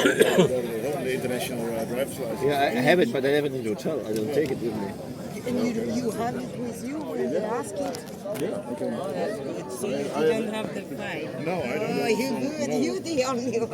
The international driver's license. Yeah, I have it, but I have it in the hotel. I don't take it with me. And you have it with you when you ask it? Yeah, okay. So you don't have the file? No, I don't. Oh, you good. No. You the only one.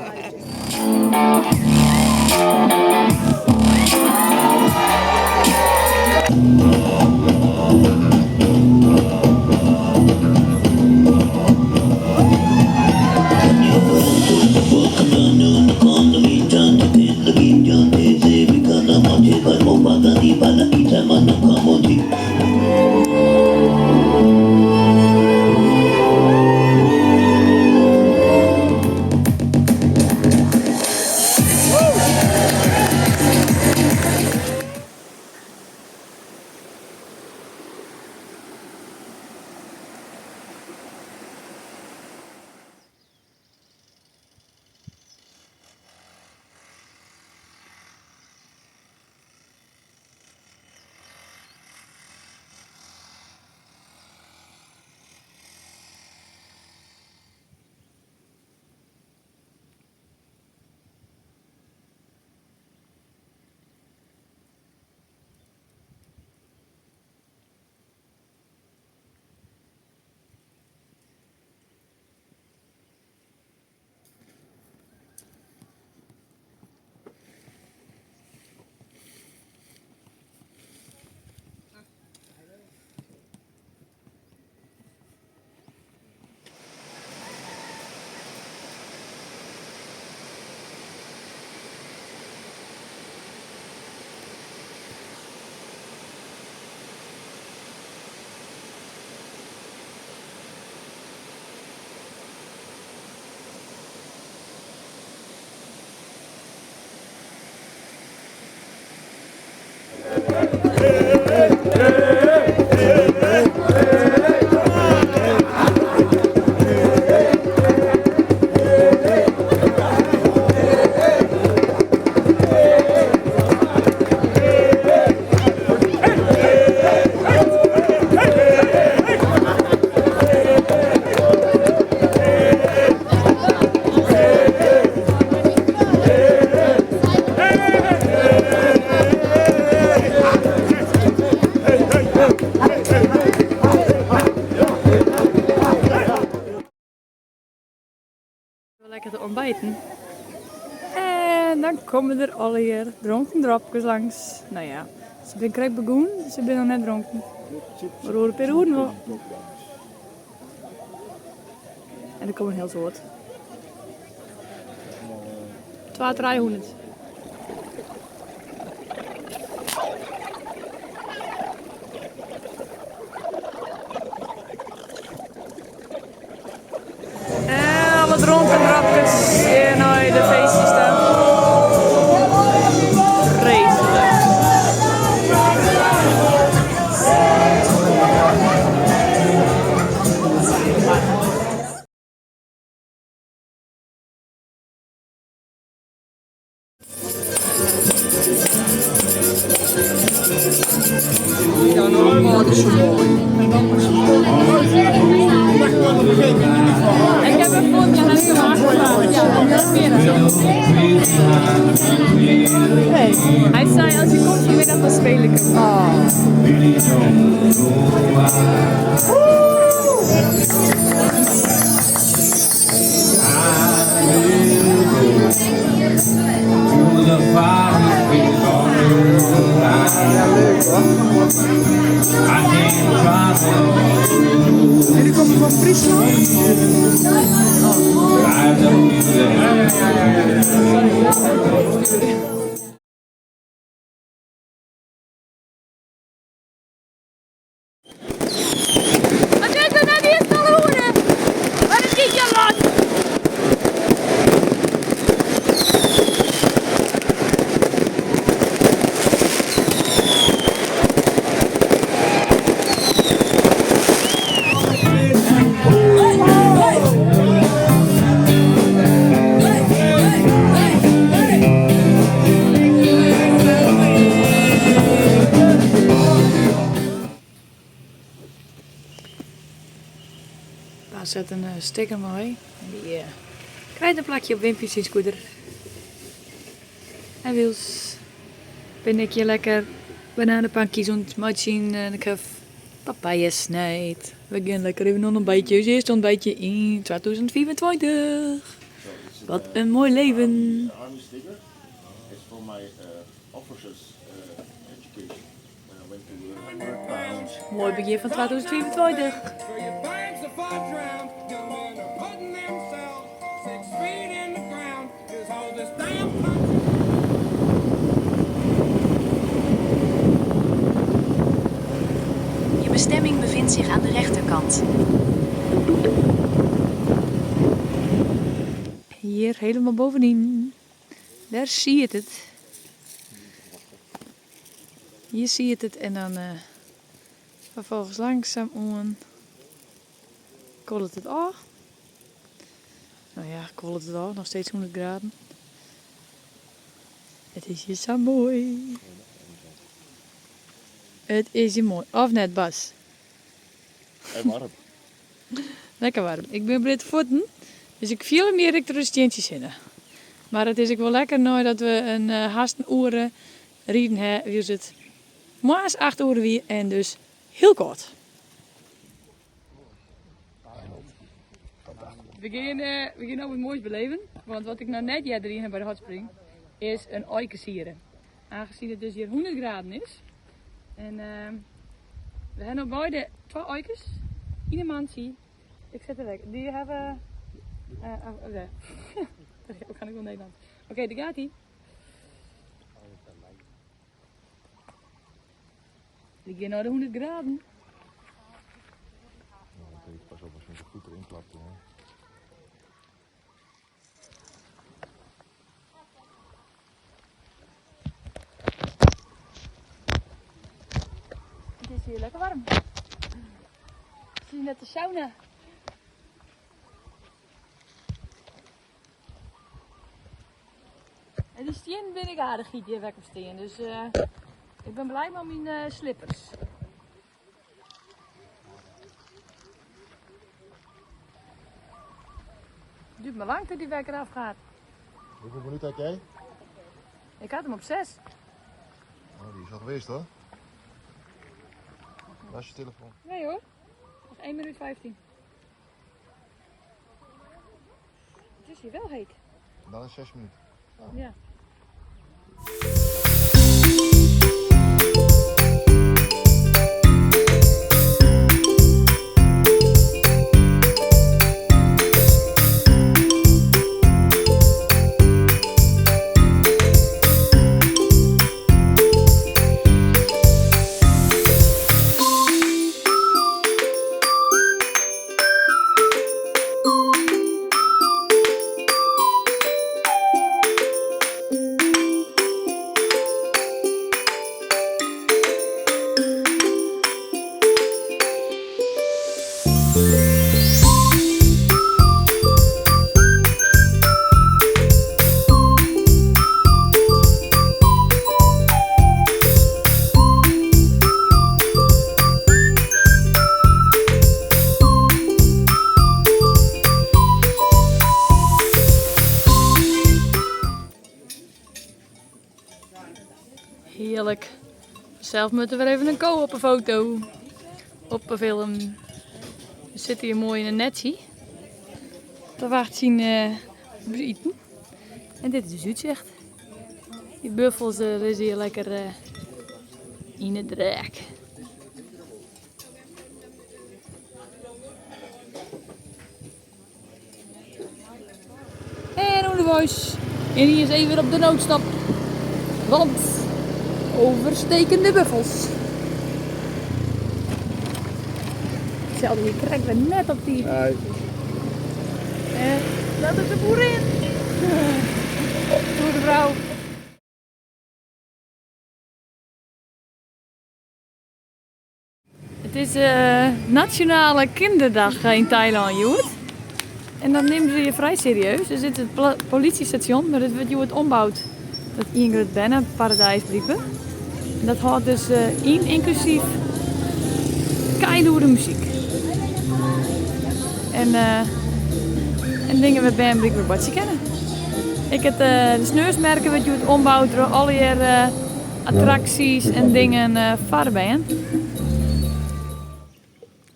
Lekker te ontbijten. En dan komen er alle hier dronken dropjes langs. Nou ja, ze zijn krijg begoen, ze zijn nog net dronken. We roeren per uur nog. En er komen heel soort. 200. Alle dronken grapjes hier naar de feestjes staan. Vreselijk. Ja, nou, dat is zo mooi. Ik heb een foto net gemaakt. Hey. Hij zei als je komt vanmiddag dan speel ik hem. Jullie komen van Friesland? Wat is er nou die is al horen? Wat is dit je lot? Zet een sticker mooi. En die krijgt een plakje op Wimpy's scooter. En Wils ben ik hier lekker bananenpankjes ontmatchen en ik heb papaya snijdt. We gaan lekker even nog een beetje. Dus eerst een beetje in 2024. Wat een mooi leven. Army sticker. It's for my officers education. When I went to Mooi begin van 2024. For your bags of far drowned, young men are putting themselves 6 feet in the ground. Just hold this damn country. Je bestemming bevindt zich aan de rechterkant. Hier helemaal bovenin. Daar zie je het. Hier zie je het en dan vervolgens langzaam om. Koelt het af. Nou ja, koelt het af. Nog steeds 100 graden. Het is hier zo mooi. Het is hier mooi. Of net, Bas? En warm. Lekker warm. Ik ben bij voeten, dus ik viel meer ik er een steentjes in. Maar het is ook wel lekker nou dat we een haast uren rijden hebben. Wie is het? Maas 8 uur weer en dus heel kort. We gaan nou wat moois beleven. Want wat ik nou net erin heb bij de hotspring is een oikesieren. Aangezien het dus hier 100 graden is. En we hebben nog beide 2 oikes. In de mansie. Ik zet er weg. Die hebben... oké. Dat kan ik wel Nederlands. Oké, daar gaat ie. Die gaan naar de 100 graden. Pas op als je er goed erin klapt. Het is hier lekker warm. Zie je net de sauna. En die steen ben ik aardig hier weg op steen. Dus ik ben blij met mijn slippers. Het duurt me lang tot die wekker afgaat. Hoeveel minuten had jij? Ik had hem op 6. Oh, die is al geweest hoor. Waar is je telefoon? Nee hoor. Nog 1 minuut 15. Het is hier wel heet. Dan is 6 minuten. Ja. Heerlijk. Zelf moeten we even een ko op een foto. Op een film. We zitten hier mooi in een netje. Te wacht zien op eten. En dit is dus uitzicht. Die buffels is hier lekker in het drek. En onderwijs. En hier is even op de noodstap. Want overstekende buffels. Hetzelfde, hier krijgen we net op die. En dat is de boerin. Voor de vrouw. Het is Nationale Kinderdag in Thailand, joh. En dan nemen ze je vrij serieus. Er zit het politiestation, maar het wordt ombouwd. Dat Ingrid Benne paradijs blijven. En dat houdt dus in inclusief keiloerde muziek. En dingen met Ben blijkbaar wat ze kennen. Ik heb de sneeuwsmerken wat je het ombouwt door alle attracties en dingen varen bij hen.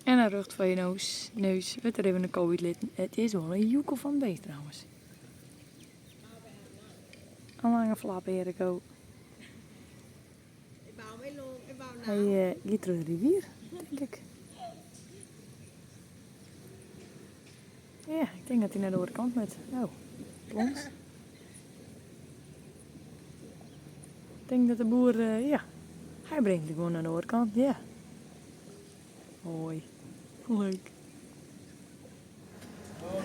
En een rug van je neus. Wat er even een COVID lid. Het is wel een joekel van beest trouwens. Een lange flap, Eriko. Hij gaat door de rivier, denk ik. Ja, ik denk dat hij naar de andere kant moet. Oh, plons. Ik denk dat de boer, hij brengt het gewoon naar de andere kant, ja. Mooi. Leuk.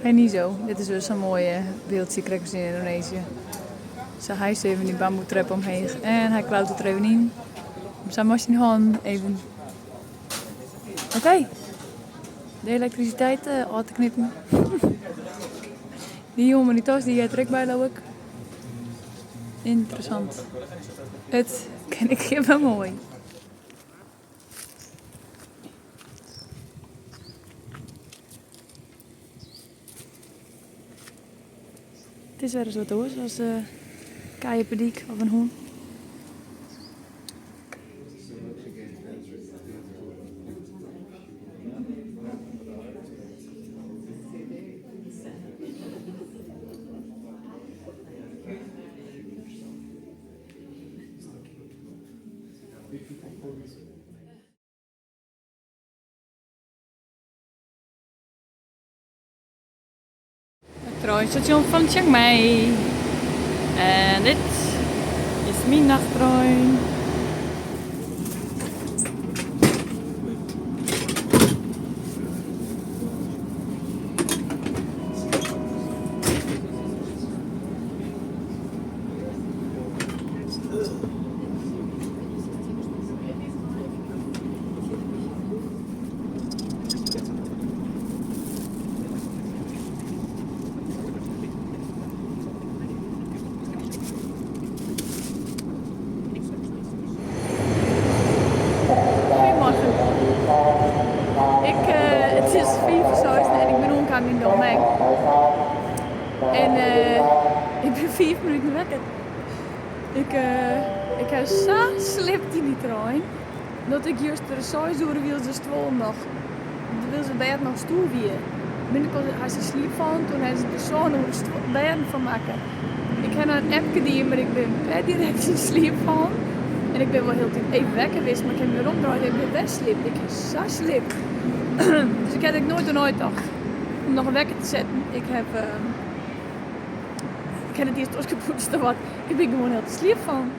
En niet zo. Dit is dus een mooi beeldje. Ik krijg in Indonesië. Zo hijst even die bamboetrap omheen en hij klautert er even in. Zo moest hij gewoon even. Oké. De elektriciteit uit te knippen. Die jongen die thuis die jij trekt bij ook. Interessant. Het ken ik even mooi. Het is weer eens wat hoor, zoals kaaienpediek of een hoen. Het treinstation van Chiang Mai. En dit is mijn nachttrein. Het is 4 en ik ben omgegaan in Dolmeng. En ik ben 5 minuten wakker. Ik heb zo slecht in die trein dat ik juist de 6 uur wil de stoel nog. Dan wil ze bij nog stoel weer. Hij is sliep van, toen hij ze de zo'n uur bij van maken. Ik heb een appje die maar ik ben per direct in sliep van. En ik ben wel heel tijd even wekker geweest, maar ik heb me weer omdraaid en ik ben best slip. Ik heb zo slip. Dus ik heb het nooit dacht om nog een wekker te zetten. Ik heb het eerst uitgepoetst, wat ik ben gewoon heel te slip van.